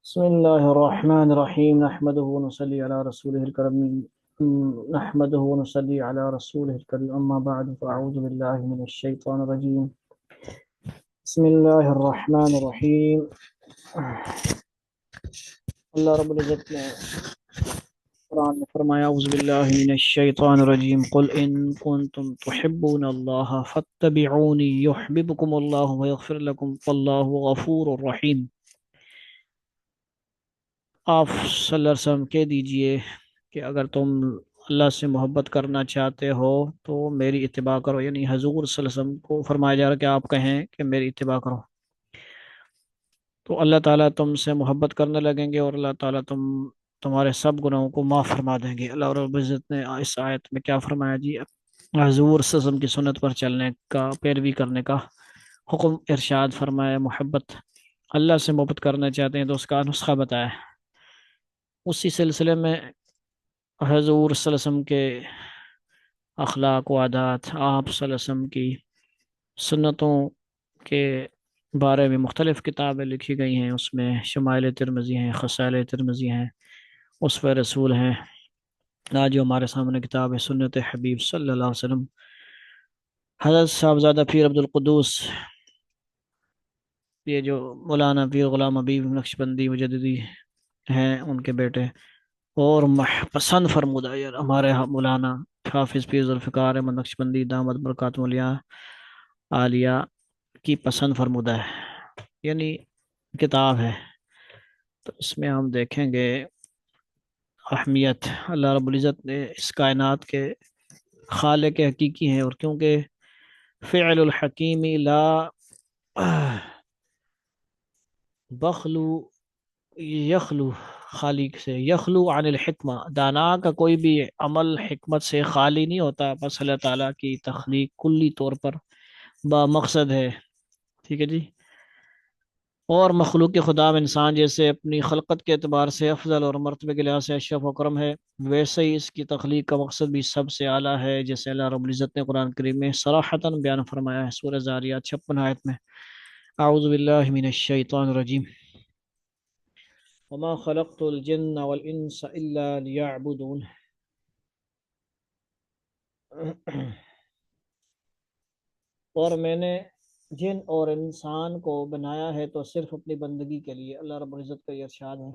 بسم الله الرحمن الرحيم نحمده ونصلي على رسوله الكريم نحمده ونصلي على رسوله الكريم أما بعد فأعوذ بالله من الشيطان الرجيم بسم الله الرحمن الرحيم اللہ رب العزت نے قرآن میں فرمایا اعوذ باللہ من الشیطان الرجیم قل ان کنتم تحبون اللہ فاتبعونی یحببکم اللہ ویغفر لکم واللہ غفور الرحیم۔ آپ صلی اللہ علیہ وسلم کہہ دیجئے کہ اگر تم اللہ سے محبت کرنا چاہتے ہو تو میری اتباع کرو، یعنی حضور صلی اللہ علیہ وسلم کو فرمایا جا رہا ہے کہ آپ کہیں کہ میری اتباع کرو تو اللہ تعالیٰ تم سے محبت کرنے لگیں گے اور اللہ تعالیٰ تمہارے سب گناہوں کو معاف فرما دیں گے۔ اللہ رب العزت نے اس آیت میں کیا فرمایا جی؟ حضور صلی اللہ علیہ وسلم کی سنت پر چلنے کا، پیروی کرنے کا حکم ارشاد فرمایا۔ محبت، اللہ سے محبت کرنا چاہتے ہیں تو اس کا نسخہ بتایا۔ اسی سلسلے میں حضور صلی اللہ علیہ وسلم کے اخلاق و عادات، آپ صلی اللہ علیہ وسلم کی سنتوں کے بارے میں مختلف کتابیں لکھی گئی ہیں۔ اس میں شمائل ترمذی ہیں، خصائل ترمذی ہیں، اسوہ رسول ہیں۔ آج جو ہمارے سامنے کتاب ہے سنت حبیب صلی اللہ علیہ وسلم، حضرت صاحبزادہ پیر عبد القدوس، یہ جو مولانا پیر غلام حبیب نقشبندی مجددی ہیں ان کے بیٹے، اور پسند فرمودہ یار ہمارے مولانا حافظ پیر ذوالفقار احمد نقشبندی دامت برکاتہ العالیہ عالیہ کی پسند فرمودہ ہے، یعنی کتاب ہے۔ تو اس میں ہم دیکھیں گے اہمیت، اللہ رب العزت نے اس کائنات کے خالق حقیقی ہیں، اور کیونکہ فعل الحکیم لا بخلو یخلو، خالق سے یخلو عن الحکمہ، دانا کا کوئی بھی عمل حکمت سے خالی نہیں ہوتا، بس اللہ تعالیٰ کی تخلیق کلی طور پر با مقصد ہے۔ ٹھیک ہے جی۔ اور مخلوق خدا میں انسان جیسے اپنی خلقت کے اعتبار سے افضل اور مرتبے کے لحاظ سے اشرف و کرم ہے، ویسے ہی اس کی تخلیق کا مقصد بھی سب سے اعلیٰ ہے، جیسے اللہ رب العزت نے قرآن کریم میں صراحتاً بیان فرمایا ہے سورہ زاریات 56 آیت میں، اعوذ باللہ من الشیطان الرجیم وما خلقت الجن والانس الا ليعبدون۔ اور میں نے جن اور انسان کو بنایا ہے تو صرف اپنی بندگی کے لیے، اللہ رب العزت کا یہ ارشاد ہے۔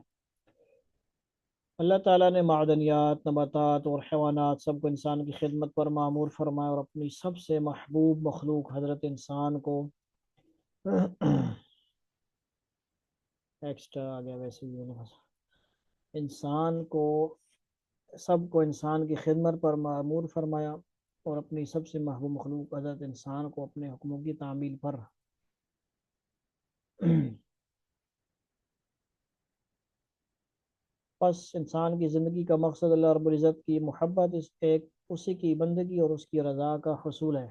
اللہ تعالیٰ نے معدنیات، نباتات اور حیوانات سب کو انسان کی خدمت پر معمور فرمایا، اور اپنی سب سے محبوب مخلوق حضرت انسان کو ایکسٹرا آ گیا ویسے ہی انسان کو، سب کو انسان کی خدمت پر معمور فرمایا، اور اپنی سب سے محبوب مخلوق حضرت انسان کو اپنے حکموں کی تعمیل پر پس انسان کی زندگی کا مقصد اللہ رب العزت کی محبت، اسی کی بندگی اور اس کی رضا کا حصول ہے۔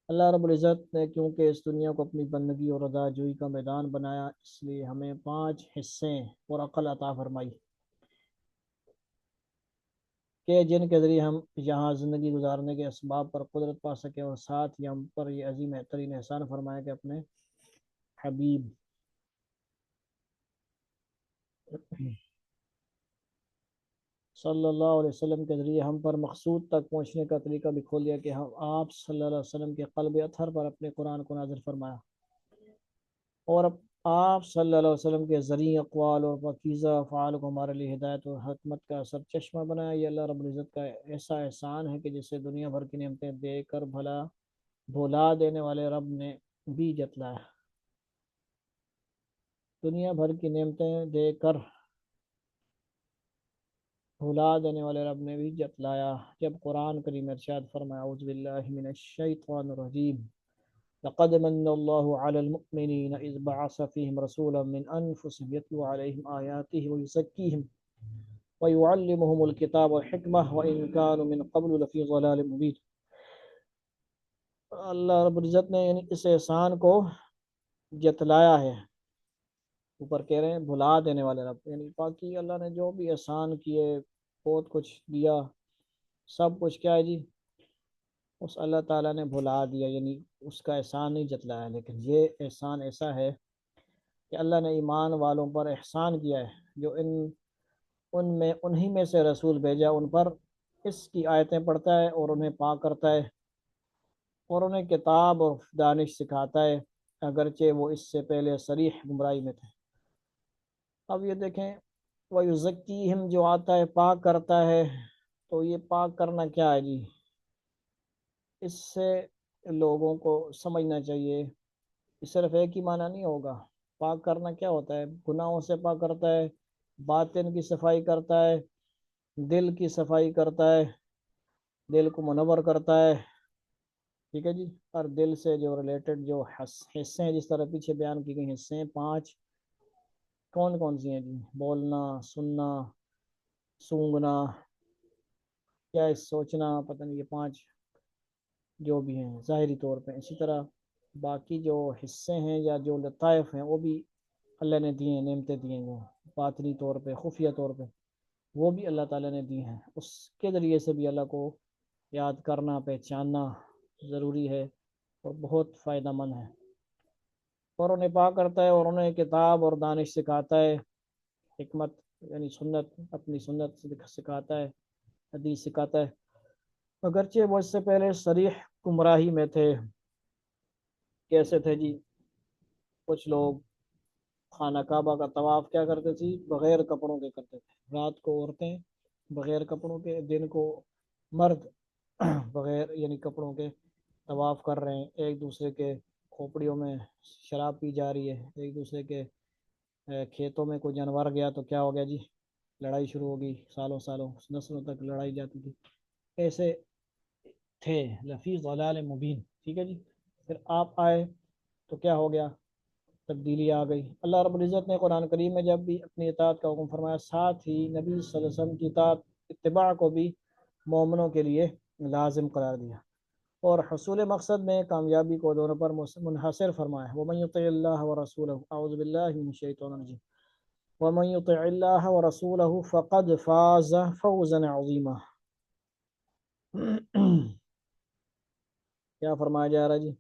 اللہ رب العزت نے کیونکہ اس دنیا کو اپنی بندگی اور رضا جوئی کا میدان بنایا، اس لیے ہمیں 5 حصے اور عقل عطا فرمائی کہ جن کے ذریعے ہم یہاں زندگی گزارنے کے اسباب پر قدرت پا سکیں، اور ساتھ ہی ہم پر یہ عظیم ترین احسان فرمایا کہ اپنے حبیب صلی اللہ علیہ وسلم کے ذریعے ہم پر مقصود تک پہنچنے کا طریقہ بھی کھول دیا، کہ ہم آپ صلی اللہ علیہ وسلم کے قلب اطہر پر اپنے قرآن کو نازل فرمایا، اور اب آپ صلی اللہ علیہ وسلم کے ذریعے اقوال اور پاکیزہ افعال کو ہمارے لیے ہدایت اور حکمت کا سر چشمہ بنایا۔ یہ اللہ رب العزت کا ایسا احسان ہے کہ جسے دنیا بھر کی نعمتیں دے کر بھلا دینے والے رب نے بھی جتلایا۔ دنیا بھر کی نعمتیں دے کر بھلا دینے والے رب نے بھی جتلایا، جب قرآن کریم ارشاد فرمایا اعوذ باللہ من الشیطان الرجیم لقد من الله على المؤمنين إذ بعث فيهم رسولا من أنفسهم يتلو عليهم آياته ويزكيهم ويعلمهم الكتاب والحكمة وإن كانوا من قبل لفي ضلال مبين۔ اللہ رب العزت نے یعنی اس احسان کو جتلایا ہے، اوپر کہہ رہے ہیں بھلا دینے والے رب، یعنی باقی اللہ نے جو بھی احسان کیے، بہت کچھ دیا، سب کچھ کیا ہے جی اس اللہ تعالیٰ نے بھلا دیا، یعنی اس کا احسان نہیں جتلایا، لیکن یہ احسان ایسا ہے کہ اللہ نے ایمان والوں پر احسان کیا ہے جو انہی میں سے رسول بھیجا ان پر، اس کی آیتیں پڑھتا ہے اور انہیں پاک کرتا ہے اور انہیں کتاب اور دانش سکھاتا ہے، اگرچہ وہ اس سے پہلے صریح گمراہی میں تھے۔ اب یہ دیکھیں، وَيُزَكِّيهِمْ جو آتا ہے پاک کرتا ہے، تو یہ پاک کرنا کیا ہے جی؟ اس سے لوگوں کو سمجھنا چاہیے، صرف ایک ہی معنی نہیں ہوگا۔ پاک کرنا کیا ہوتا ہے؟ گناہوں سے پاک کرتا ہے، باطن کی صفائی کرتا ہے، دل کی صفائی کرتا ہے، دل کو منور کرتا ہے، ٹھیک ہے جی۔ اور دل سے جو ریلیٹڈ جو حصے ہیں، جس طرح پیچھے بیان کی گئی حصے ہیں 5، کون کون سی ہیں جی؟ بولنا، سننا، سونگنا، کیا سوچنا، پتہ نہیں، یہ 5 جو بھی ہیں ظاہری طور پہ۔ اسی طرح باقی جو حصے ہیں یا جو لطائف ہیں وہ بھی اللہ نے دیے ہیں، نعمتیں دی ہیں، وہ باطنی طور پہ، خفیہ طور پہ وہ بھی اللہ تعالیٰ نے دی ہیں۔ اس کے ذریعے سے بھی اللہ کو یاد کرنا، پہچاننا ضروری ہے اور بہت فائدہ مند ہے۔ اور انہیں پاک کرتا ہے اور انہیں کتاب اور دانش سکھاتا ہے، حکمت یعنی سنت، اپنی سنت سکھاتا ہے، حدیث سکھاتا ہے، اگرچہ وہ اس سے پہلے صریح گمراہی میں تھے۔ کیسے تھے جی؟ کچھ لوگ خانہ کعبہ کا طواف کیا کرتے تھے؟ بغیر کپڑوں کے کرتے تھے۔ رات کو عورتیں بغیر کپڑوں کے، دن کو مرد بغیر یعنی کپڑوں کے طواف کر رہے ہیں، ایک دوسرے کے کھوپڑیوں میں شراب پی جا رہی ہے، ایک دوسرے کے کھیتوں میں کوئی جانور گیا تو کیا ہو گیا جی؟ لڑائی شروع ہو گئی، سالوں سالوں نسلوں تک لڑائی جاتی تھی۔ ایسے تھے لفی ضلال مبین، ٹھیک ہے جی۔ پھر آپ آئے تو کیا ہو گیا؟ تبدیلی آ گئی۔ اللہ رب العزت نے قرآن کریم میں جب بھی اپنی اطاعت کا حکم فرمایا، ساتھ ہی نبی صلی اللہ علیہ وسلم کی اطاعت، اتباع کو بھی مومنوں کے لیے لازم قرار دیا اور حصول مقصد میں کامیابی کو دونوں پر منحصر فرمایا۔ وَمَن يُطِعِ اللَّهَ وَرَسُولَهُ، اعوذ باللہ من الشیطان الرجیم، وَمَن يُطِعِ اللَّهَ وَرَسُولَهُ فَقَدْ فَازَ فَوْزًا عَظِيمًا۔ کیا فرمایا جا رہا ہے جی؟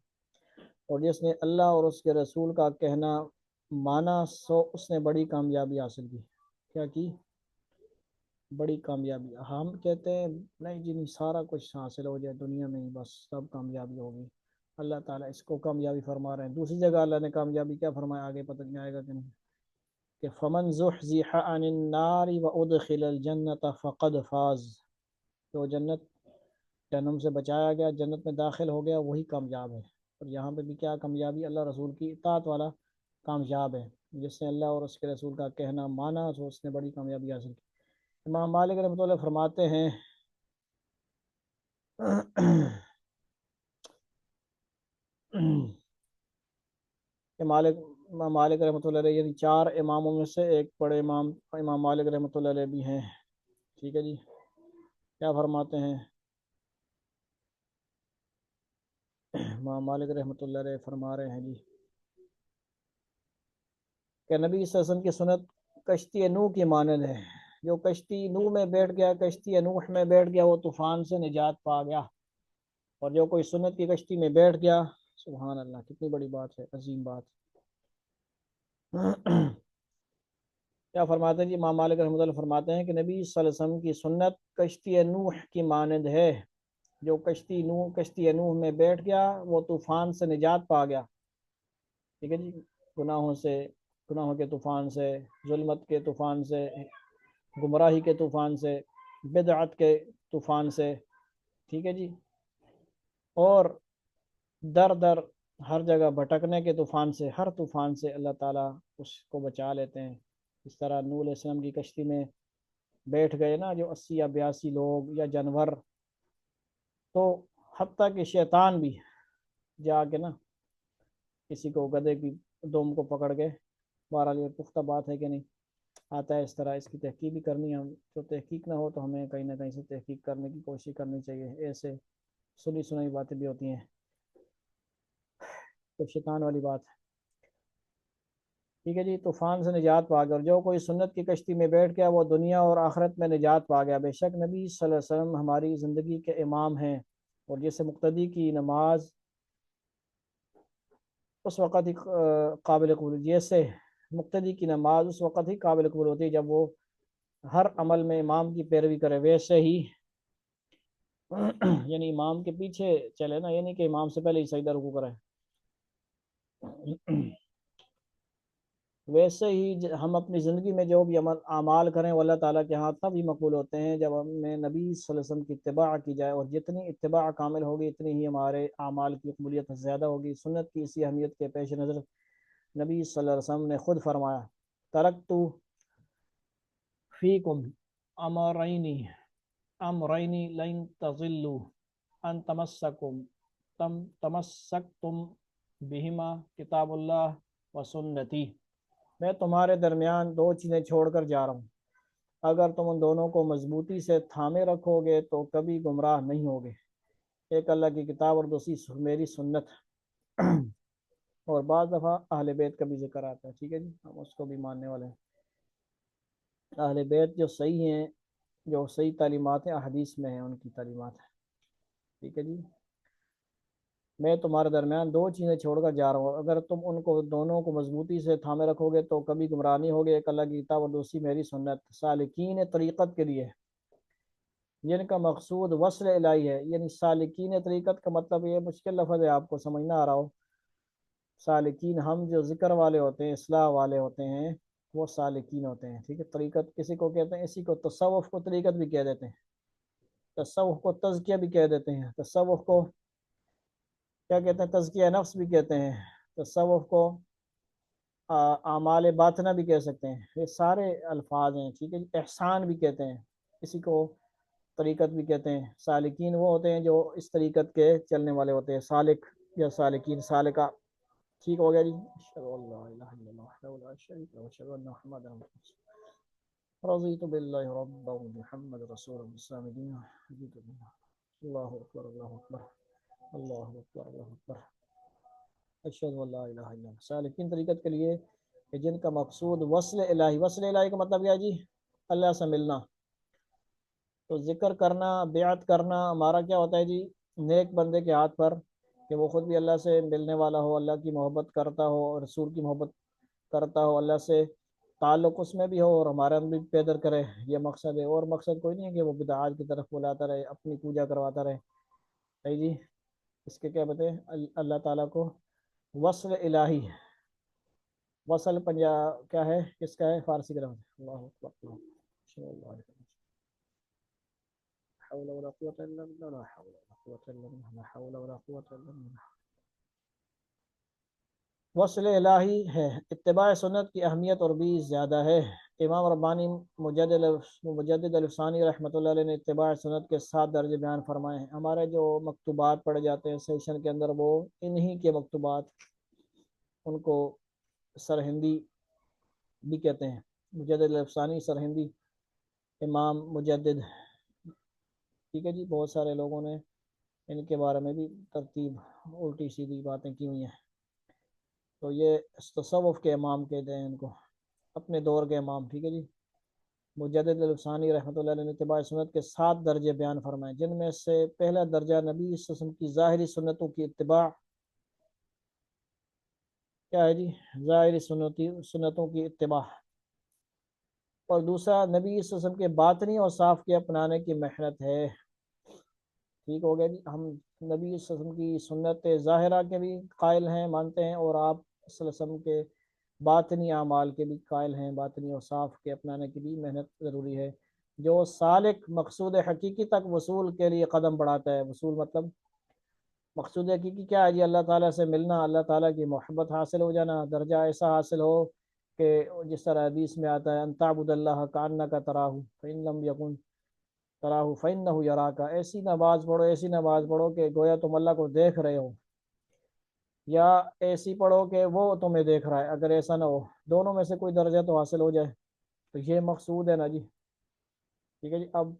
اور جس نے اللہ اور اس کے رسول کا کہنا مانا، سو اس نے بڑی کامیابی حاصل کی۔ کیا کی؟ بڑی کامیابی۔ ہم کہتے ہیں نہیں جی، نہیں، سارا کچھ حاصل ہو جائے دنیا میں ہی بس سب کامیابی ہوگی، اللہ تعالیٰ اس کو کامیابی فرما رہے ہیں۔ دوسری جگہ اللہ نے کامیابی کیا فرمایا، آگے پتہ نہیں آئے گا کہ نہیں، کہ فمن زحزح عن النار وادخل الجنت فقد فاز، جو جنت جہنم سے بچایا گیا، جنت میں داخل ہو گیا، وہی کامیاب ہے۔ اور یہاں پہ بھی کیا کامیابی؟ اللہ رسول کی اطاعت والا کامیاب ہے، جس نے اللہ اور اس کے رسول کا کہنا مانا تو اس نے بڑی کامیابی حاصل کی۔ امام مالک رحمۃ اللہ فرماتے ہیں کہ امام مالک رحمۃ اللہ علیہ، یعنی 4 اماموں میں سے ایک بڑے امام امام مالک رحمۃ اللہ علیہ بھی ہیں، ٹھیک ہے جی۔ کیا فرماتے ہیں امام مالک رحمۃ اللہ علیہ؟ فرما رہے ہیں جی کہ نبی صلی اللہ علیہ وسلم کی سنت کشتی نوح کی مانند ہے، جو کشتی نوح میں بیٹھ گیا، کشتی نوح میں بیٹھ گیا، وہ طوفان سے نجات پا گیا۔ اور جو کوئی سنت کی کشتی میں بیٹھ گیا، سبحان اللہ، کتنی بڑی بات ہے، عظیم بات۔ کیا فرماتے ہیں جی امام مالک رحمۃ اللہ؟ فرماتے ہیں کہ نبی صلی اللہ علیہ وسلم کی سنت کشتی نوح کی مانند ہے، جو کشتی نوح میں بیٹھ گیا وہ طوفان سے نجات پا گیا، ٹھیک ہے جی۔ گناہوں کے طوفان سے، ظلمت کے طوفان سے، گمراہی کے طوفان سے، بدعت کے طوفان سے، ٹھیک ہے جی، اور در در ہر جگہ بھٹکنے کے طوفان سے، ہر طوفان سے اللہ تعالیٰ اس کو بچا لیتے ہیں۔ اس طرح نوح علیہ السلام کی کشتی میں بیٹھ گئے نا جو 80 یا 82 لوگ یا جانور، تو حتیٰ کہ شیطان بھی جا کے نا کسی کو گدھے کی دم کو پکڑ کے، بہرحال یہ پختہ بات ہے کہ نہیں، آتا ہے اس طرح، اس کی تحقیق بھی کرنی ہے، تو تحقیق نہ ہو تو ہمیں کہیں نہ کہیں سے تحقیق کرنے کی کوشش کرنی چاہیے، ایسے سنی سنائی باتیں بھی ہوتی ہیں تو شیطان والی بات ہے، ٹھیک ہے جی۔ طوفان سے نجات پا گیا، اور جو کوئی سنت کی کشتی میں بیٹھ گیا وہ دنیا اور آخرت میں نجات پا گیا۔ بے شک نبی صلی اللہ علیہ وسلم ہماری زندگی کے امام ہیں، اور جیسے مقتدی کی نماز اس وقت ہی قابل قبول، جیسے مقتدی کی نماز اس وقت ہی قابل قبول ہوتی ہے جب وہ ہر عمل میں امام کی پیروی کرے، ویسے ہی یعنی امام کے پیچھے چلے نا، یعنی کہ امام سے پہلے ہی سجدہ رکوع کرے۔ ویسے ہی ہم اپنی زندگی میں جو بھی عمل اعمال کریں وہ اللہ تعالیٰ کے ہاں تب ہی مقبول ہوتے ہیں جب ہم نے نبی صلی اللہ علیہ وسلم کی اتباع کی جائے، اور جتنی اتباع کامل ہوگی اتنی ہی ہمارے اعمال کی قبولیت زیادہ ہوگی۔ سنت کی اسی اہمیت کے پیش نظر نبی صلی اللہ علیہ وسلم نے خود فرمایا، ترکتو فیکم امرینی امرینی لن تضلوا ان تمسکتم بہما کتاب اللہ و سنتی۔ میں تمہارے درمیان دو چیزیں چھوڑ کر جا رہا ہوں، اگر تم ان دونوں کو مضبوطی سے تھامے رکھو گے تو کبھی گمراہ نہیں ہوگے، ایک اللہ کی کتاب اور دوسری میری سنت۔ اور بعض دفعہ اہل بیت کا بھی ذکر آتا ہے، ٹھیک ہے جی، ہم اس کو بھی ماننے والے ہیں۔ اہل بیت جو صحیح ہیں، جو صحیح تعلیمات ہیں احادیث میں ہیں ان کی تعلیمات، ٹھیک ہے جی۔ میں تمہارے درمیان دو چیزیں چھوڑ کر جا رہا ہوں، اگر تم ان کو دونوں کو مضبوطی سے تھامے رکھو گے تو کبھی گمراہ نہیں ہوگے، ایک اللہ کی کتاب اور دوسری میری سنت۔ سالکین طریقت کے لیے جن کا مقصود وصل الہی ہے، یعنی سالکین طریقت کا مطلب یہ مشکل لفظ ہے، آپ کو سمجھنا آ رہا ہو۔ سالکین ہم جو ذکر والے ہوتے ہیں، اصلاح والے ہوتے ہیں، وہ سالکین ہوتے ہیں، ٹھیک ہے۔ طریقت کسی کو کہتے ہیں، اسی کو تصوف کو طریقت بھی کہہ دیتے ہیں، تصوف کو تزکیہ بھی کہہ دیتے ہیں، تصوف کو کیا کہتے ہیں، تزکیہ نفس بھی کہتے ہیں، تصوف کو اعمال باطنہ بھی کہہ سکتے ہیں، یہ سارے الفاظ ہیں، ٹھیک ہے جی۔ احسان بھی کہتے ہیں، اسی کو طریقت بھی کہتے ہیں۔ سالکین وہ ہوتے ہیں جو اس طریقت کے چلنے والے ہوتے ہیں، سالک یا سالکین، سالکہ، ٹھیک ہو گیا جی۔ اشہد ان لا الہ الا اللہ وحدہ لا شریک لہ واشہد ان محمدا رسول اللہ، رضیت باللہ ربا وبمحمد رسول الاسلام دینا، رضیت باللہ۔ اللہ اکبر اللہ اکبر اللہ اکبر اللہ اکبر، اشہد ان لا الہ الا اللہ۔ سالکین طریقت کے لیے کہ جن کا مقصود وصل الہی، وصل الہی کا مطلب کیا ہے جی؟ اللہ سے ملنا۔ تو ذکر کرنا، بیعت کرنا ہمارا کیا ہوتا ہے جی؟ نیک بندے کے ہاتھ پر، کہ وہ خود بھی اللہ سے ملنے والا ہو، اللہ کی محبت کرتا ہو، رسول کی محبت کرتا ہو، اللہ سے تعلق اس میں بھی ہو اور ہمارے اندر بھی پیدا کرے، یہ مقصد ہے۔ اور مقصد کوئی نہیں ہے کہ وہ بدعات کی طرف بلاتا رہے، اپنی پوجا کرواتا رہے، صحیح جی۔ اس کے کیا بتائیں، اللہ تعالیٰ کو وصل الہی، وصل کیا ہے، کس کا ہے، فارسی کا لفظ ہے۔ اللہ اکبر اللہ، حول ولا قوة الا بالله، لا حول ولا قوة الا بالله، لا حول ولا قوة الا بالله۔ وصل الہی ہے، اتباع سنت کی اہمیت اور بھی زیادہ ہے۔ امام ربانی مجدد الفسانی رحمۃ اللہ علیہ نے اتباع سنت کے 7 درجے بیان فرمائے ہیں۔ ہمارے جو مکتوبات پڑھے جاتے ہیں سیشن کے اندر، وہ انہی کے مکتوبات، ان کو سرہندی بھی کہتے ہیں، مجدد الفسانی سرہندی امام مجدد، ٹھیک ہے جی۔ بہت سارے لوگوں نے ان کے بارے میں بھی ترتیب الٹی سیدھی باتیں کی ہوئی ہیں۔ تو یہ تصوف کے امام کہتے ہیں ان کو، اپنے دور کے امام، ٹھیک ہے جی۔ مجدد الفسانی رحمۃ اللہ علیہ نے اتباع سنت کے 7 درجے بیان فرمائے، جن میں سے پہلا درجہ نبی صلی اللہ علیہ وسلم کی ظاہری سنتوں کی اتباع، کیا ہے جی، ظاہری سنتوں کی اتباع، اور دوسرا نبی صلی اللہ علیہ وسلم کے باطنی اور صاف کے اپنانے کی محنت ہے، ٹھیک ہو گیا جی۔ ہم نبی صلی اللہ علیہ وسلم کی سنت ظاہرہ کے بھی قائل ہیں، مانتے ہیں، اور آپ صلی اللہ علیہ وسلم کے باطنی اعمال کے بھی قائل ہیں، باطنی اور صاف کے اپنانے کی بھی محنت ضروری ہے۔ جو سالک مقصود حقیقی تک وصول کے لیے قدم بڑھاتا ہے، وصول مطلب مقصود حقیقی کیا ہے جی؟ اللہ تعالیٰ سے ملنا، اللہ تعالیٰ کی محبت حاصل ہو جانا، درجہ ایسا حاصل ہو کہ جس طرح حدیث میں آتا ہے، ان تعبد اللہ کانک تراہ فإن لم یکن تراہ فإنہ یراک، ایسی نماز پڑھو، ایسی نماز پڑھو کہ گویا تم اللہ کو دیکھ رہے ہو، یا ایسی پڑھو کہ وہ تمہیں دیکھ رہا ہے۔ اگر ایسا نہ ہو، دونوں میں سے کوئی درجہ تو حاصل ہو جائے، تو یہ مقصود ہے نا جی، ٹھیک ہے جی۔ اب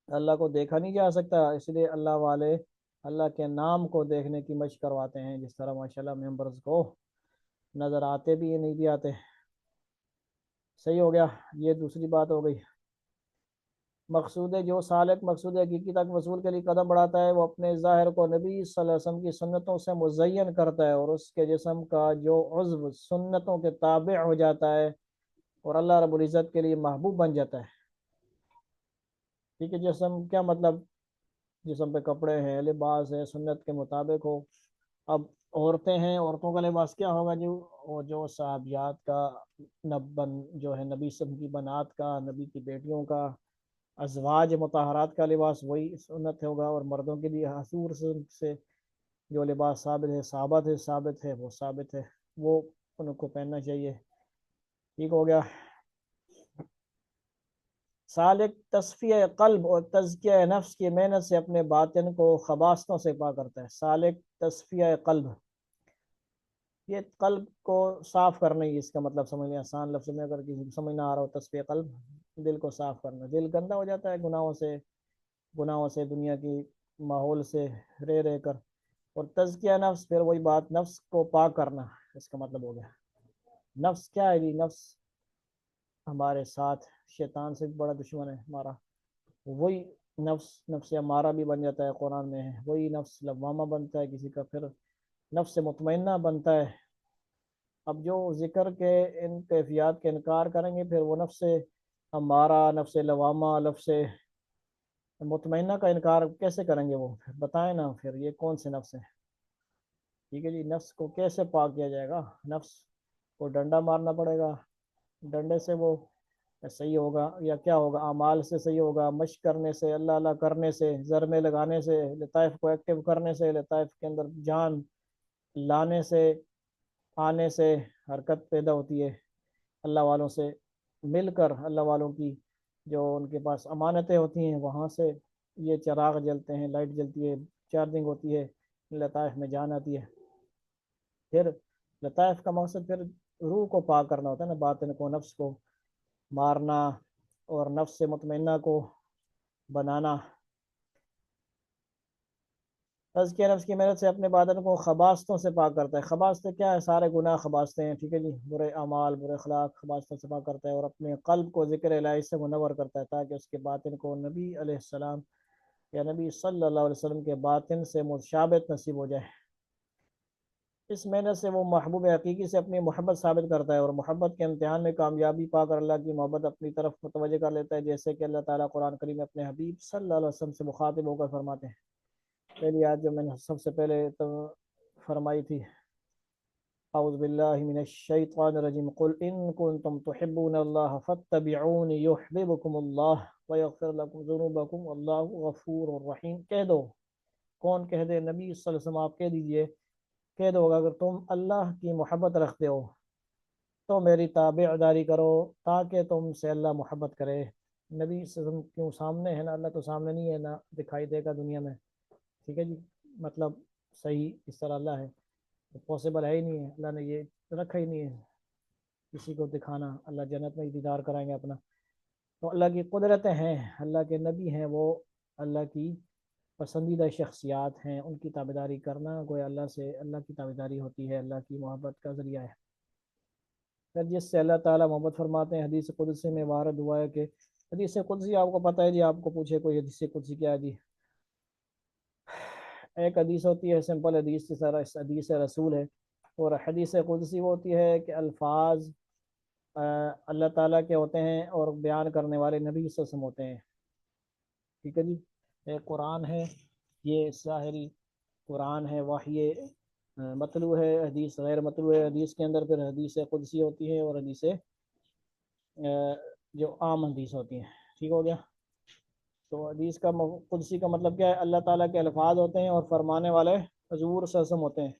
اللہ کو دیکھا نہیں جا سکتا، اس لیے اللہ والے اللہ کے نام کو دیکھنے کی مشق کرواتے ہیں، جس طرح ماشاءاللہ ممبرز کو نظر آتے بھی نہیں بھی آتے، صحیح ہو گیا۔ یہ دوسری بات ہو گئی۔ مقصود جو سالک مقصود حقیقی تک وصول کے لیے قدم بڑھاتا ہے، وہ اپنے ظاہر کو نبی صلی اللہ علیہ وسلم کی سنتوں سے مزین کرتا ہے، اور اس کے جسم کا جو عضو سنتوں کے تابع ہو جاتا ہے اور اللہ رب العزت کے لیے محبوب بن جاتا ہے۔ ٹھیک ہے، جسم کیا مطلب؟ جسم پہ کپڑے ہیں، لباس ہے، سنت کے مطابق ہو۔ اب عورتیں ہیں، عورتوں کا لباس کیا ہوگا جو؟ وہ جو صحابیات کا، نبن جو ہے نبی صلی اللہ علیہ وسلم کی بنات کا، نبی کی بیٹیوں کا، ازواج مطہرات کا لباس وہی سنت ہوگا، اور مردوں کے لیے حضور سے جو لباس ثابت ہے وہ ثابت ہے، وہ ان کو پہننا چاہیے۔ ٹھیک ہو گیا۔ سالک تصفیہ قلب اور تزکیہ نفس کی محنت سے اپنے باطن کو خباثتوں سے پاک کرتا ہے۔ سالک تصفیہ قلب، یہ قلب کو صاف کرنا ہی اس کا مطلب سمجھنا، آسان لفظ میں اگر کسی کو سمجھ نہ آ رہا ہو، تصفیہ قلب دل کو صاف کرنا۔ دل گندا ہو جاتا ہے گناہوں سے دنیا کی ماحول سے رہ کر، اور تزکیہ نفس پھر وہی بات، نفس کو پاک کرنا اس کا مطلب ہو گیا۔ نفس کیا ہے جی؟ نفس ہمارے ساتھ شیطان سے بھی بڑا دشمن ہے ہمارا، وہی نفس ہمارا بھی بن جاتا ہے، قرآن میں ہے، وہی نفس لوامہ بنتا ہے کسی کا، پھر نفس مطمئنہ بنتا ہے۔ اب جو ذکر کے ان کیفیات کے انکار کریں گے، پھر وہ نفس ہمارا، نفس لوامہ، نفس مطمئنہ کا انکار کیسے کریں گے؟ وہ پھر بتائیں نا، پھر یہ کون سے نفس ہیں؟ ٹھیک ہے جی، نفس کو کیسے پاک کیا جائے گا؟ نفس کو ڈنڈا مارنا پڑے گا، ڈنڈے سے وہ صحیح ہوگا یا کیا ہوگا؟ اعمال سے صحیح ہوگا، مشق کرنے سے، اللہ اللہ کرنے سے، ضربے لگانے سے، لطائف کو ایکٹیو کرنے سے، لطائف کے اندر جان لانے سے، آنے سے حرکت پیدا ہوتی ہے، اللہ والوں سے مل کر، اللہ والوں کی جو ان کے پاس امانتیں ہوتی ہیں وہاں سے یہ چراغ جلتے ہیں، لائٹ جلتی ہے، چارجنگ ہوتی ہے، لطائف میں جان آتی ہے۔ پھر لطائف کا مقصد پھر روح کو پاک کرنا ہوتا ہے نا، باطن کو، نفس کو مارنا اور نفس مطمئنہ کو بنانا۔ تزکیہ نفس کی محنت سے اپنے باطن کو خباثتوں سے پاک کرتا ہے۔ خباثتیں کیا ہے؟ سارے گناہ خباثتیں ہیں، ٹھیک ہے جی، برے اعمال، برے اخلاق خباثتوں سے پاک کرتا ہے، اور اپنے قلب کو ذکر الہی سے منور کرتا ہے، تاکہ اس کے باطن کو نبی علیہ السلام یا نبی صلی اللہ علیہ وسلم کے باطن سے مشابہت نصیب ہو جائے۔ اس محنت سے وہ محبوب حقیقی سے اپنی محبت ثابت کرتا ہے، اور محبت کے امتحان میں کامیابی پا کر اللہ کی محبت اپنی طرف متوجہ کر لیتا ہے، جیسے کہ اللہ تعالیٰ قرآن کریم میں اپنے حبیب صلی اللہ علیہ وسلم سے مخاطب ہو کر فرماتے ہیں۔ پہلی آیت جو میں نے سب سے پہلے تو فرمائی تھی، اعوذ باللہ من الشیطان الرجیم، قل ان کنتم تحبون اللہ فاتبعونی یحببکم اللہ ویغفر لکم ذنوبکم واللہ غفور الرحیم۔ کہہ دو، کون کہہ دے؟ نبی صلی اللہ علیہ وسلم آپ کہہ دیجئے، کہہ دو اگر تم اللہ کی محبت رکھتے ہو تو میری تابع داری کرو، تاکہ تم سے اللہ محبت کرے۔ نبی صلی اللہ علیہ وسلم کیوں سامنے ہے نا؟ اللہ تو سامنے نہیں ہے، نہ دکھائی دے گا دنیا میں، ٹھیک ہے جی، مطلب صحیح اس طرح اللہ ہے پاسبل ہے ہی نہیں ہے، اللہ نے یہ رکھا ہی نہیں ہے کسی کو دکھانا، اللہ جنت میں ہی دیدار کرائیں گے اپنا۔ تو اللہ کی قدرتیں ہیں، اللہ کے نبی ہیں، وہ اللہ کی پسندیدہ شخصیات ہیں، ان کی تابعداری کرنا گویا اللہ سے، اللہ کی تابعداری ہوتی ہے، اللہ کی محبت کا ذریعہ ہے۔ پھر جس سے اللہ تعالیٰ محبت فرماتے ہیں، حدیث قدسی میں وارد ہوا ہے کہ حدیث قدسی آپ کو پتہ ہے جی، آپ کو پوچھے کوئی حدیث قدسی کیا ہے جی؟ ایک حدیث ہوتی ہے سمپل حدیث، جس طرح حدیث رسول ہے، اور حدیث قدسی وہ ہوتی ہے کہ الفاظ اللہ تعالیٰ کے ہوتے ہیں اور بیان کرنے والے نبی صلی اللہ علیہ وسلم ہوتے ہیں، ٹھیک ہے جی۔ ایک قرآن ہے، یہ ظاہری قرآن ہے، وحی مطلوع ہے، حدیث غیر مطلوع ہے، حدیث کے اندر پھر حدیث قدسی ہوتی ہے، اور حدیث جو عام حدیث ہوتی ہیں، ٹھیک ہو گیا۔ تو حدیث کا قدسی کا مطلب کیا ہے؟ اللہ تعالیٰ کے الفاظ ہوتے ہیں اور فرمانے والے حضور صلی اللہ علیہ وسلم ہوتے ہیں،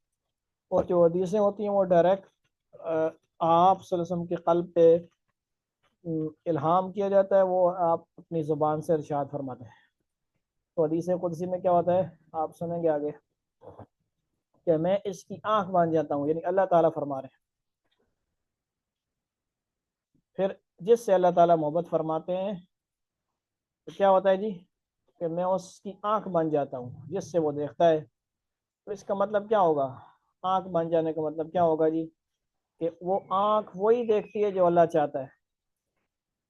اور جو حدیثیں ہوتی ہیں وہ ڈائریکٹ آپ صلی اللہ علیہ وسلم کے قلب پہ الہام کیا جاتا ہے، وہ آپ اپنی زبان سے ارشاد فرماتے ہیں۔ تو حدیث قدسی میں کیا ہوتا ہے آپ سنیں گے آگے، کہ میں اس کی آنکھ بن جاتا ہوں، یعنی اللہ تعالیٰ فرما رہے ہیں۔ پھر جس سے اللہ تعالیٰ محبت فرماتے ہیں تو کیا ہوتا ہے جی؟ کہ میں اس کی آنکھ بن جاتا ہوں جس سے وہ دیکھتا ہے۔ تو اس کا مطلب کیا ہوگا؟ آنکھ بن جانے کا مطلب کیا ہوگا جی؟ کہ وہ آنکھ وہی دیکھتی ہے جو اللہ چاہتا ہے،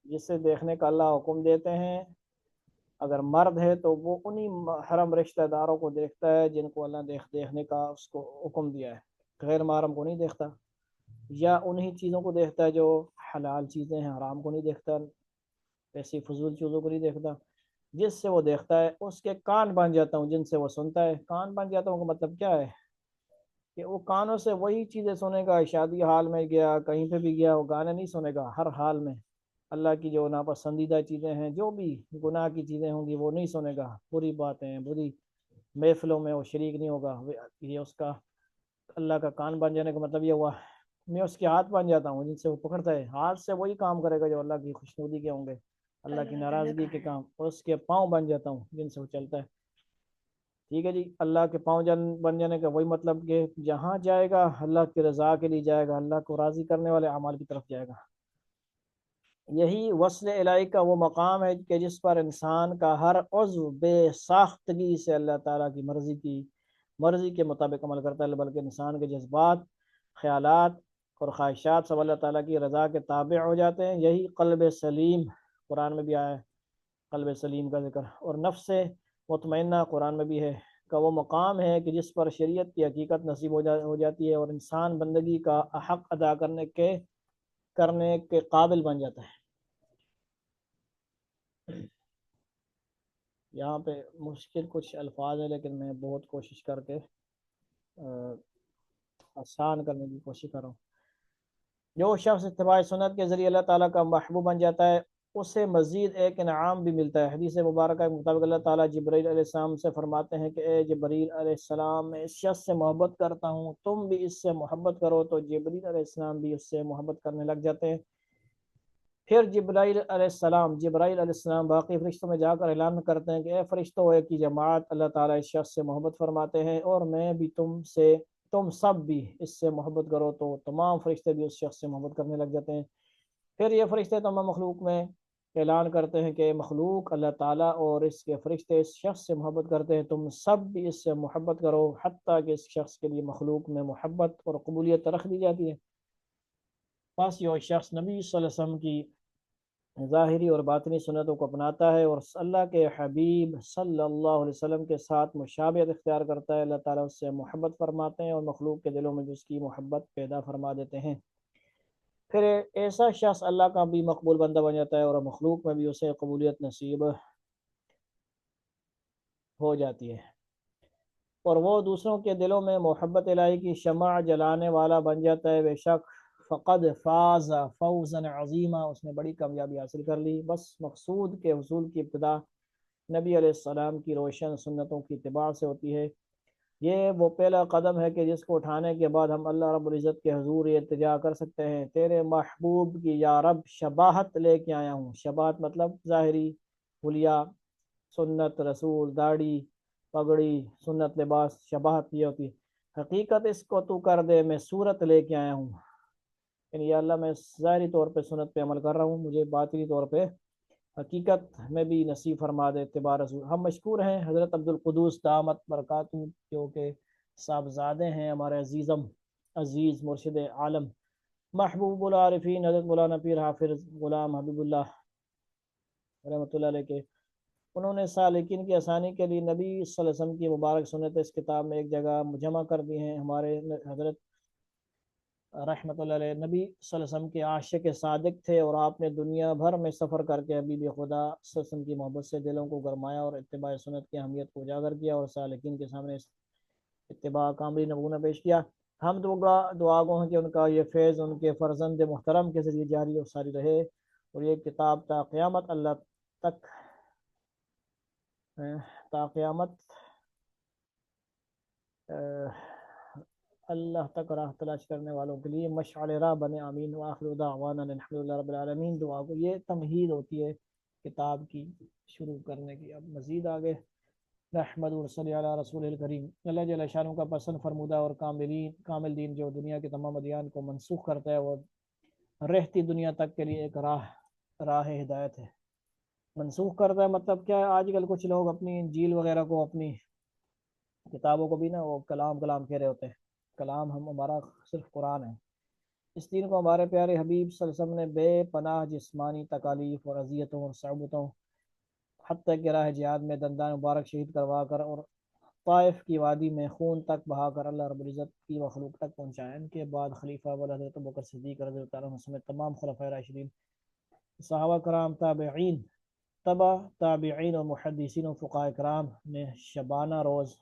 جس سے دیکھنے کا اللہ حکم دیتے ہیں اگر مرد ہے تو وہ انہی محرم رشتہ داروں کو دیکھتا ہے جن کو اللہ دیکھنے کا اس کو حکم دیا ہے، غیر محرم کو نہیں دیکھتا، یا انہی چیزوں کو دیکھتا ہے جو حلال چیزیں ہیں، حرام کو نہیں دیکھتا، ایسی فضول چیزوں کو نہیں دیکھتا۔ جس سے وہ دیکھتا ہے اس کے کان بن جاتا ہوں، جن سے وہ سنتا ہے۔ کان بن جاتا ہوں کا مطلب کیا ہے؟ کہ وہ کانوں سے وہی چیزیں سنے گا، شادی حال میں گیا، کہیں پہ بھی گیا، وہ گانے نہیں سنے گا ہر حال میں۔ اللہ کی جو ناپسندیدہ چیزیں ہیں، جو بھی گناہ کی چیزیں ہوں گی وہ نہیں سنے گا، بری باتیں، بری محفلوں میں وہ شریک نہیں ہوگا۔ یہ اس کا اللہ کا کان بن جانے کا مطلب یہ ہوا۔ میں اس کے ہاتھ بن جاتا ہوں جن سے وہ پکڑتا ہے، ہاتھ سے وہی کام کرے گا جو اللہ کی خوشنودی کے ہوں گے، اللہ کی ناراضگی کے کام، اور اس کے پاؤں بن جاتا ہوں جن سے وہ چلتا ہے۔ ٹھیک ہے جی، اللہ کے پاؤں بن جانے کا وہی مطلب کہ جہاں جائے گا اللہ کی رضا کے لیے جائے گا، اللہ کو راضی کرنے والے اعمال کی طرف جائے گا۔ یہی وصل الہی کا وہ مقام ہے کہ جس پر انسان کا ہر عضو بے ساختگی سے اللہ تعالیٰ کی مرضی کے مطابق عمل کرتا ہے، بلکہ انسان کے جذبات، خیالات اور خواہشات سب اللہ تعالیٰ کی رضا کے تابع ہو جاتے ہیں۔ یہی قلب سلیم، قرآن میں بھی آیا ہے قلب سلیم کا ذکر، اور نفس مطمئنہ قرآن میں بھی ہے، کا وہ مقام ہے کہ جس پر شریعت کی حقیقت نصیب ہو جاتی ہے اور انسان بندگی کا حق ادا کرنے کے قابل بن جاتا ہے۔ یہاں پہ مشکل کچھ الفاظ ہیں، لیکن میں بہت کوشش کر کے آسان کرنے کی کوشش کر رہا ہوں۔ جو شخص اتباع سنت کے ذریعے اللہ تعالیٰ کا محبوب بن جاتا ہے، اسے مزید ایک انعام بھی ملتا ہے۔ حدیث مبارکہ کے مطابق اللہ تعالیٰ جبرائیل علیہ السلام سے فرماتے ہیں کہ اے جبرائیل علیہ السلام، میں اس شخص سے محبت کرتا ہوں، تم بھی اس سے محبت کرو، تو جبرائیل علیہ السلام بھی اس سے محبت کرنے لگ جاتے ہیں۔ پھر جبرائیل علیہ السلام باقی فرشتوں میں جا کر اعلان کرتے ہیں کہ اے فرشتوں، ایک کی جماعت، اللہ تعالیٰ اس شخص سے محبت فرماتے ہیں، اور میں بھی تم سب بھی اس سے محبت کرو، تو تمام فرشتے بھی اس شخص سے محبت کرنے لگ جاتے ہیں۔ پھر یہ فرشتے تمام مخلوق میں اعلان کرتے ہیں کہ مخلوق اللہ تعالیٰ اور اس کے فرشتے اس شخص سے محبت کرتے ہیں، تم سب بھی اس سے محبت کرو، حتیٰ کہ اس شخص کے لیے مخلوق میں محبت اور قبولیت رکھ دی جاتی ہے۔ بس یہ شخص نبی صلی اللہ علیہ وسلم کی ظاہری اور باطنی سنتوں کو اپناتا ہے اور اللہ کے حبیب صلی اللہ علیہ وسلم کے ساتھ مشابہت اختیار کرتا ہے، اللہ تعالیٰ اس سے محبت فرماتے ہیں اور مخلوق کے دلوں میں اس کی محبت پیدا فرما دیتے ہیں۔ پھر ایسا شخص اللہ کا بھی مقبول بندہ بن جاتا ہے اور مخلوق میں بھی اسے قبولیت نصیب ہو جاتی ہے، اور وہ دوسروں کے دلوں میں محبت الہی کی شمع جلانے والا بن جاتا ہے۔ بے شک فقد فاز فوزا عظیما، اس نے بڑی کامیابی حاصل کر لی۔ بس مقصود کے حصول کی ابتدا نبی علیہ السلام کی روشن سنتوں کی اتباع سے ہوتی ہے۔ یہ وہ پہلا قدم ہے کہ جس کو اٹھانے کے بعد ہم اللہ رب العزت کے حضور یہ التجا کر سکتے ہیں، تیرے محبوب کی یا رب شباہت لے کے آیا ہوں۔ شباہت مطلب ظاہری حلیہ، سنت رسول، داڑھی، پگڑی، سنت لباس، شباہت یہ ہوتی ہے۔ حقیقت اس کو تو کر دے، میں صورت لے کے آیا ہوں، یعنی یا اللہ میں ظاہری طور پہ سنت پہ عمل کر رہا ہوں، مجھے باطنی طور پہ حقیقت میں بھی نصیب فرما دے اتباع رسول۔ ہم مشکور ہیں حضرت عبدالقدوس دامت برکاتہ، جو کہ صاحبزادے ہیں ہمارے عزیز مرشد عالم محبوب العارفین حضرت مولانا پیر حافظ غلام حبیب اللہ رحمۃ اللہ علیہ کے، انہوں نے سالکین کی آسانی کے لیے نبی صلی اللہ علیہ وسلم کی مبارک سنت اس کتاب میں ایک جگہ جمع کر دی ہیں۔ ہمارے حضرت رحمۃ اللہ علیہ نبی صلی اللہ علیہ وسلم کے عاشق صادق تھے، اور آپ نے دنیا بھر میں سفر کر کے حبیب خدا صلی اللہ علیہ وسلم کی محبت سے دلوں کو گرمایا اور اتباع سنت کی اہمیت کو اجاگر کیا، اور سالکین کے سامنے اس اتباع کاملی نمونہ پیش کیا۔ ہم دعا گو ہیں کہ ان کا یہ فیض ان کے فرزند محترم کے ذریعے جاری اور ساری رہے، اور یہ کتاب تا قیامت اللہ تک راہ تلاش کرنے والوں کے لیے مشعل راہ بنے، آمین۔ وآخر دعوانا الحمدللہ رب العالمین۔ دعا کو یہ تمہید ہوتی ہے کتاب کی شروع کرنے کی۔ اب مزید آگے نحمد صلی علی رسول الکریم، اللہ جل شانہ کا پسند فرمودہ اور کامل دین جو دنیا کے تمام ادیان کو منسوخ کرتا ہے، وہ رہتی دنیا تک کے لیے ایک راہ ہدایت ہے۔ منسوخ کرتا ہے مطلب کیا ہے؟ آج کل کچھ لوگ اپنی انجیل وغیرہ کو، اپنی کتابوں کو بھی نا وہ کلام کہہ رہے ہوتے ہیں۔ کلام ہمارا صرف قرآن ہے۔ اس دین کو ہمارے پیارے حبیب صلی اللہ علیہ وسلم نے بے پناہ جسمانی تکالیف اور اذیتوں اور صعوبتوں حتیٰ کہ راہ جہاد میں دندان مبارک شہید کروا کر اور طائف کی وادی میں خون تک بہا کر اللہ رب العزت کی مخلوق تک پہنچایا۔ ان کے بعد خلیفہ اول حضرت ابوبکر صدیق رضی اللہ عنہ سمیت تمام خلفائے راشدین، صحابہ کرام، تابعین، تبع تابعین اور محدثین و فقہاء کرام نے شبانہ روز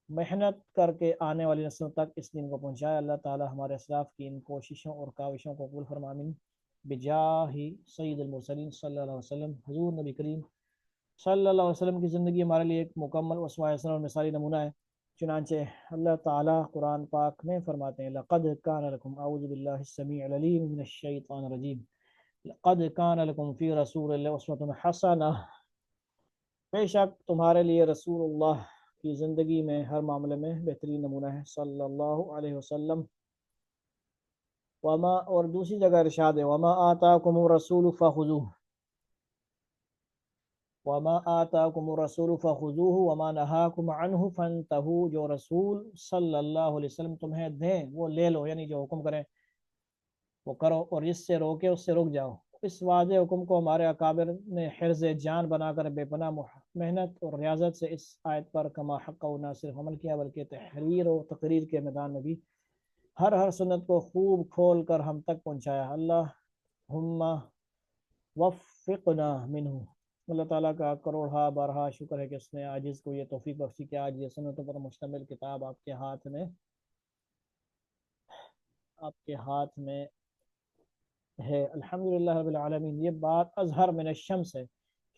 محنت کر کے آنے والی نسلوں تک اس دین کو پہنچایا۔ اللہ تعالی ہمارے اسلاف کی ان کوششوں اور کاوشوں کو قبول فرما، آمین، بجاہ سید المرسلین صلی اللہ علیہ وسلم۔ حضور نبی کریم صلی اللہ علیہ وسلم کی زندگی ہمارے لیے ایک مکمل اسوہ حسنہ اور مثالی نمونہ ہے۔ چنانچہ اللہ تعالیٰ قرآن پاک میں فرماتے ہیں، لقد کان لکم، اعوذ باللہ السمیع العلیم من الشیطان الرجیم، لقد کان لکم فی رسول اللہ اسوۃ حسنہ، بے شک تمہارے لیے رسول اللہ کی زندگی میں ہر معاملے میں بہترین نمونہ ہے، صلی اللہ علیہ وسلم۔ وما، اور دوسری جگہ ارشاد ہے، وما آتاکم الرسول فخذوہ، وما آتاکم الرسول فخذوہ وما نہاکم عنہ فانتہوا، جو رسول صلی اللہ علیہ وسلم تمہیں دیں وہ لے لو، یعنی جو حکم کریں وہ کرو، اور جس سے روکے اس سے رک جاؤ۔ اس واضح حکم کو ہمارے اکابر نے حرز جان بنا کر بے پناہ محنت اور ریاضت سے اس آیت پر کما حق و نہ صرف عمل کیا بلکہ تحریر و تقریر کے میدان میں بھی ہر سنت کو خوب کھول کر ہم تک پہنچایا۔ اللہم وفقنا منہ، اللہ تعالیٰ کا کروڑہا بارہا شکر ہے کہ اس نے عاجز کو یہ توفیق بخشی کہ آج یہ سنتوں پر مشتمل کتاب آپ کے ہاتھ میں ہے، الحمدللہ رب العالمین۔ یہ بات اظہر من الشمس ہے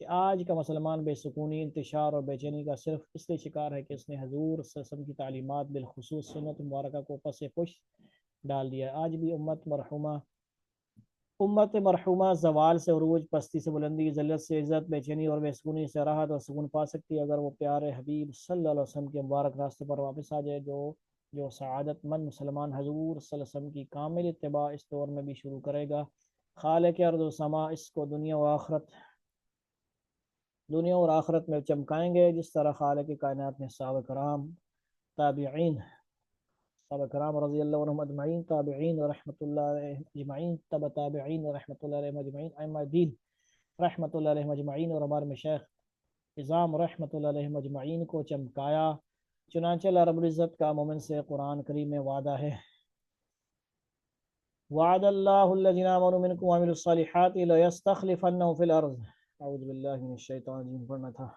کہ آج کا مسلمان بے سکونی، انتشار اور بے چینی کا صرف اس لیے شکار ہے کہ اس نے حضور صلی اللہ علیہ وسلم کی تعلیمات بالخصوص سنت مبارکہ کو پس پش ڈال دیا ہے۔ آج بھی امت مرحومہ زوال سے عروج، پستی سے بلندی، ذلت سے عزت، بے چینی اور بے سکونی سے راحت اور سکون پا سکتی ہے اگر وہ پیارے حبیب صلی اللہ علیہ وسلم کے مبارک راستے پر واپس آ جائے۔ جو سعادت مند مسلمان حضور صلی اللہ علیہ وسلم کی کامل اتباع اس دور میں بھی شروع کرے گا، خالق ارض و سما اس کو دنیا اور آخرت میں چمکائیں گے، جس طرح خالق کائنات نے صحابہ کرام رضی اللہ عنہم اجمعین، تابعین رحمۃ اللہ علیہ اجمعین، تبع تابعین رحمۃ اللہ علیہ اجمعین، ائمہ دین رحمۃ اللہ علیہ اجمعین اور ہمارے مشائخ اعظام رحمۃ اللہ علیہ اجمعین کو چمکایا۔ چنانچہ اللہ رب العزت کا مومن سے قرآن کریم میں وعدہ ہے، وعد اللہ الذین آمنوا منکم وعملوا الصالحات لیستخلفنہم فی الارض، اعوذ باللہ من الشیطان الرجیم پڑھنا تھا،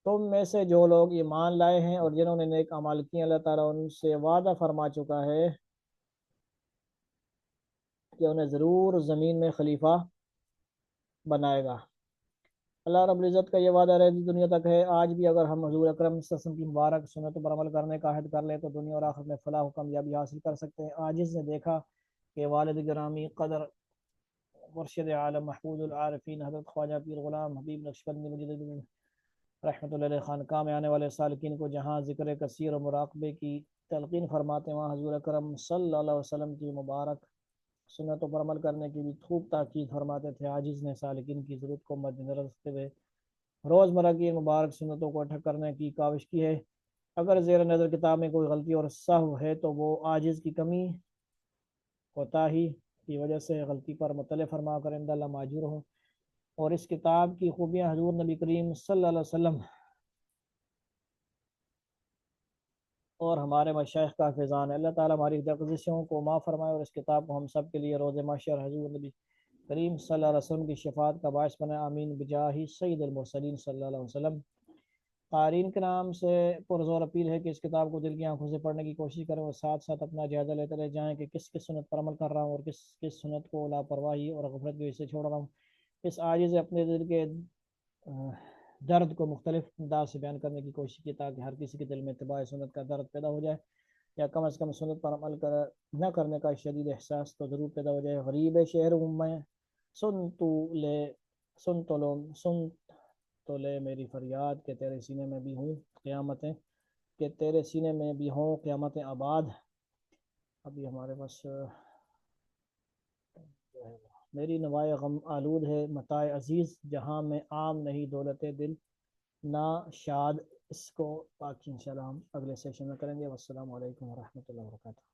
تم میں سے جو لوگ ایمان لائے ہیں اور جنہوں نے نیک اعمال کیے، اللہ تعالیٰ ان سے وعدہ فرما چکا ہے کہ انہیں ضرور زمین میں خلیفہ بنائے گا۔ اللہ رب العزت کا یہ وعدہ رہتی دنیا تک ہے۔ آج بھی اگر ہم حضور اکرم صلی اللہ علیہ وسلم کی مبارک سنتوں پر عمل کرنے کا عہد کر لیں تو دنیا اور آخرت میں فلاح و کامیابی حاصل کر سکتے ہیں۔ عاجز نے دیکھا کہ والد گرامی قدر مرشد عالم محمود العارفین حضرت خواجہ پیر غلام حبیب نقشبندی مجدد رحمۃ اللہ علیہ خانقاہ میں آنے والے سالکین کو جہاں ذکر کثیر و مراقبے کی تلقین فرماتے ہیں، وہاں حضور اکرم صلی اللہ علیہ وسلم کی مبارک سنتوں پر عمل کرنے کی بھی خوب تاکید فرماتے تھے۔ عاجز نے سالکین کی ضرورت کو مد نظر رکھتے ہوئے روزمرہ کی مبارک سنتوں کو اٹھا کرنے کی کاوش کی ہے۔ اگر زیر نظر کتاب میں کوئی غلطی اور سہو ہے تو وہ عاجز کی کمی کوتاہی کی وجہ سے غلطی پر مطلع فرما کر عند اللہ ماجور ہو، اور اس کتاب کی خوبیاں حضور نبی کریم صلی اللہ علیہ وسلم اور ہمارے مشائخ کا فیضان ہے۔ اللہ تعالیٰ ہماری درگزشوں کو معاف فرمائے اور اس کتاب کو ہم سب کے لیے روز محشر حضور نبی کریم صلی اللہ علیہ وسلم کی شفاعت کا باعث بنائے، آمین، بجاہ سید المرسلین صلی اللہ علیہ وسلم۔ قارئین کے نام سے پرزور اپیل ہے کہ اس کتاب کو دل کی آنکھوں سے پڑھنے کی کوشش کریں اور ساتھ ساتھ اپنا جائزہ لیتے رہ جائیں کہ کس کس سنت پر عمل کر رہا ہوں اور کس کس سنت کو لاپرواہی اور غفلت کی وجہ سے چھوڑ رہا ہوں۔ اس عاجز اپنے دل کے درد کو مختلف انداز سے بیان کرنے کی کوشش کی تاکہ ہر کسی کے دل میں اتباع سنت کا درد پیدا ہو جائے، یا کم از کم سنت پر عمل نہ کرنے کا شدید احساس تو ضرور پیدا ہو جائے۔ غریب شہر ہوں میں، سن تو لے میری فریاد کہ تیرے سینے میں بھی ہوں قیامتیں، آباد۔ ابھی ہمارے پاس میری نوائے غم آلود ہے متاع عزیز، جہاں میں عام نہیں دولت دل نا شاد۔ اس کو باقی انشاءاللہ ہم اگلے سیشن میں کریں گے۔ والسلام علیکم ورحمۃ اللہ وبرکاتہ۔